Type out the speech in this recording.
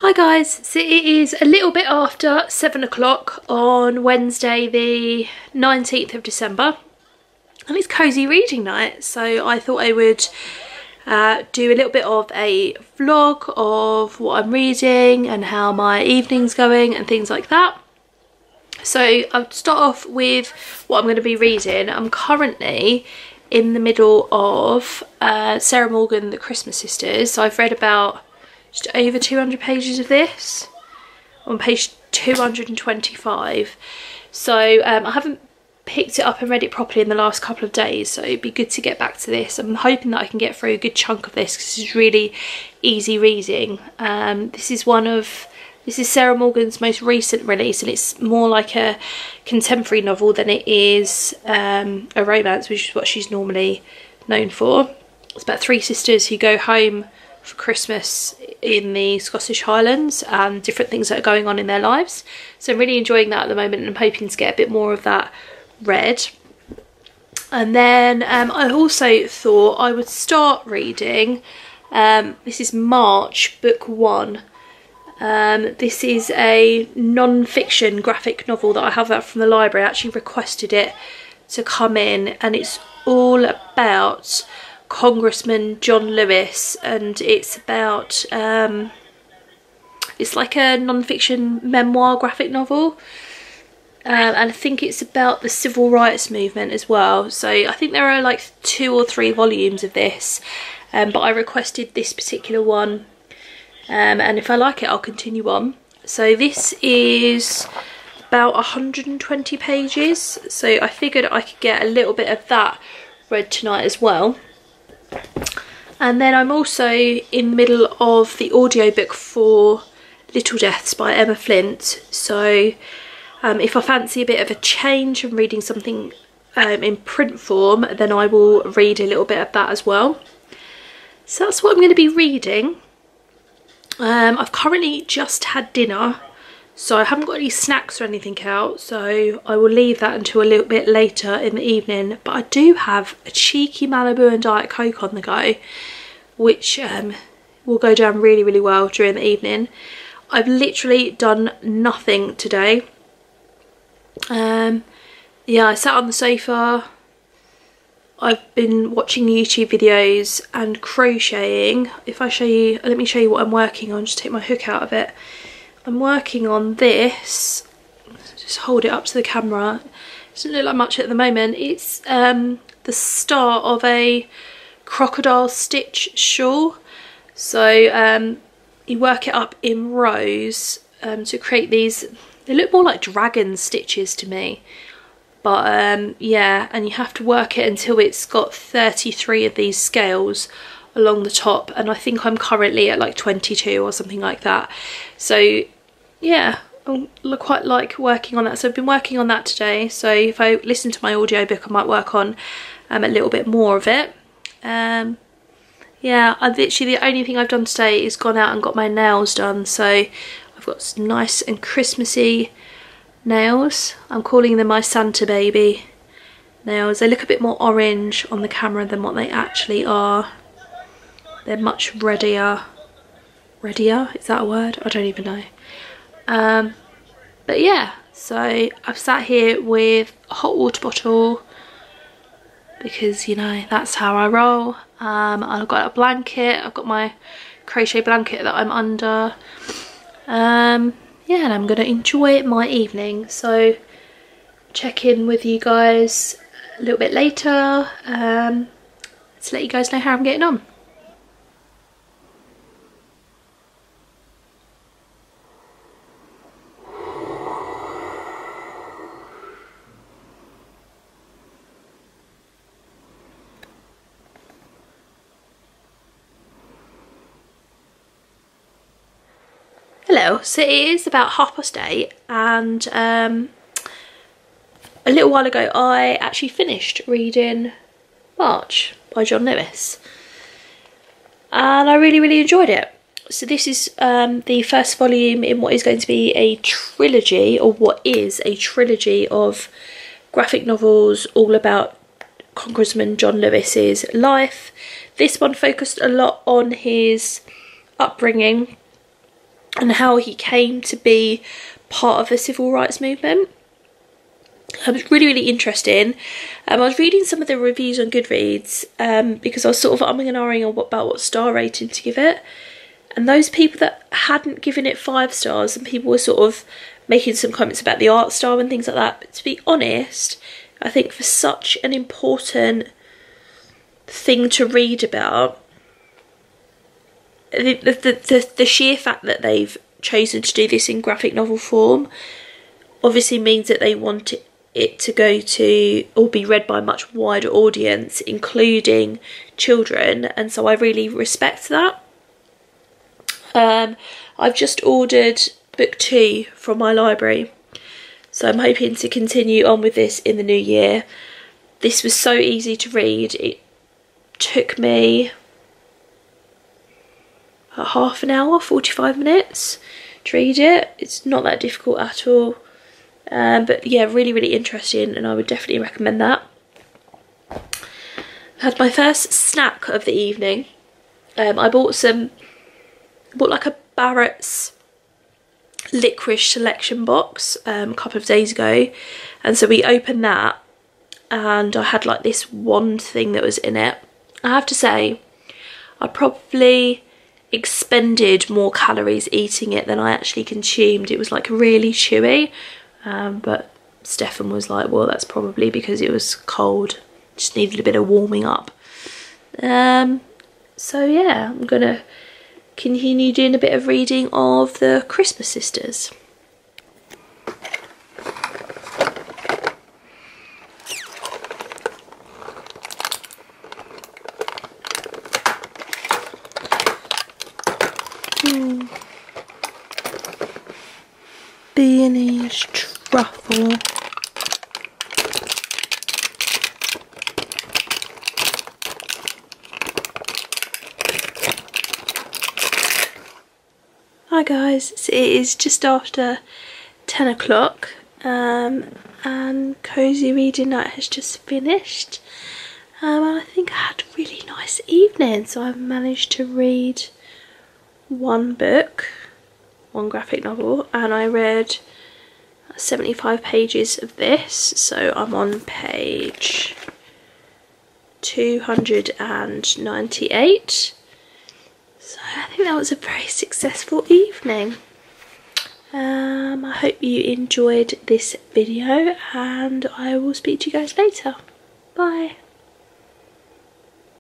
Hi guys, so it is a little bit after 7 o'clock on Wednesday the 19th of December and it's Cosy reading night, so I thought I would do a little bit of a vlog of what I'm reading and how my evening's going and things like that. So I'll start off with what I'm going to be reading. I'm currently in the middle of Sarah Morgan, The Christmas Sisters, so I've read about just over 200 pages of this. On page 225. So I haven't picked it up and read it properly in the last couple of days, so it'd be good to get back to this. I'm hoping that I can get through a good chunk of this because this is really easy reading. This is Sarah Morgan's most recent release, and it's more like a contemporary novel than it is a romance, which is what she's normally known for. It's about three sisters who go home for Christmas in the Scottish Highlands and different things that are going on in their lives. So I'm really enjoying that at the moment, and I'm hoping to get a bit more of that read. And then I also thought I would start reading, this is March, book 1. This is a non-fiction graphic novel that I have out from the library. I actually requested it to come in, and it's all about Congressman John Lewis, and it's about it's like a non-fiction memoir graphic novel, and I think it's about the civil rights movement as well. So I think there are like 2 or 3 volumes of this, but I requested this particular one, and if I like it I'll continue on. So this is about 120 pages, so I figured I could get a little bit of that read tonight as well. And then I'm also in the middle of the audiobook for Little Deaths by Emma Flint, so if I fancy a bit of a change from reading something in print form, then I will read a little bit of that as well. So that's what I'm going to be reading. I've currently just had dinner, so I haven't got any snacks or anything out, so I will leave that until a little bit later in the evening. But I do have a cheeky Malibu and Diet Coke on the go, which will go down really, really well during the evening. I've literally done nothing today. Yeah, I sat on the sofa. I've been watching YouTube videos and crocheting. If I show you, let me show you what I'm working on. Just take my hook out of it. I'm working on this, just hold it up to the camera. It doesn't look like much at the moment. It's the start of a crocodile stitch shawl. So you work it up in rows to create these. They look more like dragon stitches to me. But yeah, and you have to work it until it's got 33 of these scales along the top, and I think I'm currently at like 22 or something like that. So yeah, I quite like working on that. So I've been working on that today. So if I listen to my audiobook I might work on a little bit more of it. Yeah, literally the only thing I've done today is gone out and got my nails done. So I've got some nice and Christmassy nails. I'm calling them my Santa baby nails. They look a bit more orange on the camera than what they actually are. They're much reddier. Reddier? Is that a word? I don't even know. But yeah, so I've sat here with a hot water bottle because, you know, that's how I roll. I've got a blanket. I've got my crochet blanket that I'm under. Yeah, and I'm going to enjoy my evening. So check in with you guys a little bit later to let you guys know how I'm getting on. Hello, so it is about 8:30, and a little while ago I actually finished reading March by John Lewis, and I really, really enjoyed it. So this is the first volume in what is going to be a trilogy, or what is a trilogy of graphic novels all about Congressman John Lewis's life. This one focused a lot on his upbringing and how he came to be part of the civil rights movement. It was really, really interesting. I was reading some of the reviews on Goodreads because I was sort of umming and ahhing about what star rating to give it. And those people that hadn't given it 5 stars, and people were sort of making some comments about the art style and things like that. But to be honest, I think for such an important thing to read about, the sheer fact that they've chosen to do this in graphic novel form obviously means that they want it to go to or be read by a much wider audience, including children, and so I really respect that. I've just ordered book 2 from my library, so I'm hoping to continue on with this in the new year. This was so easy to read. It took me half an hour, 45 minutes to read it. It's not that difficult at all. But yeah, really, really interesting, and I would definitely recommend that. I had my first snack of the evening. I bought like a Barrett's licorice selection box a couple of days ago, and so we opened that, and I had like this wand thing that was in it. I have to say, I probably expended more calories eating it than I actually consumed. It was like really chewy. But Stefan was like, well, that's probably because it was cold, just needed a bit of warming up. So yeah, I'm gonna continue doing a bit of reading of the Christmas Sisters. Bearnese truffle. Hi guys, so it is just after 10 o'clock and Cosy Reading Night has just finished, and I think I had a really nice evening. So I've managed to read one book, one graphic novel, and I read 75 pages of this, so I'm on page 298. So I think that was a very successful evening. I hope you enjoyed this video, and I will speak to you guys later. Bye.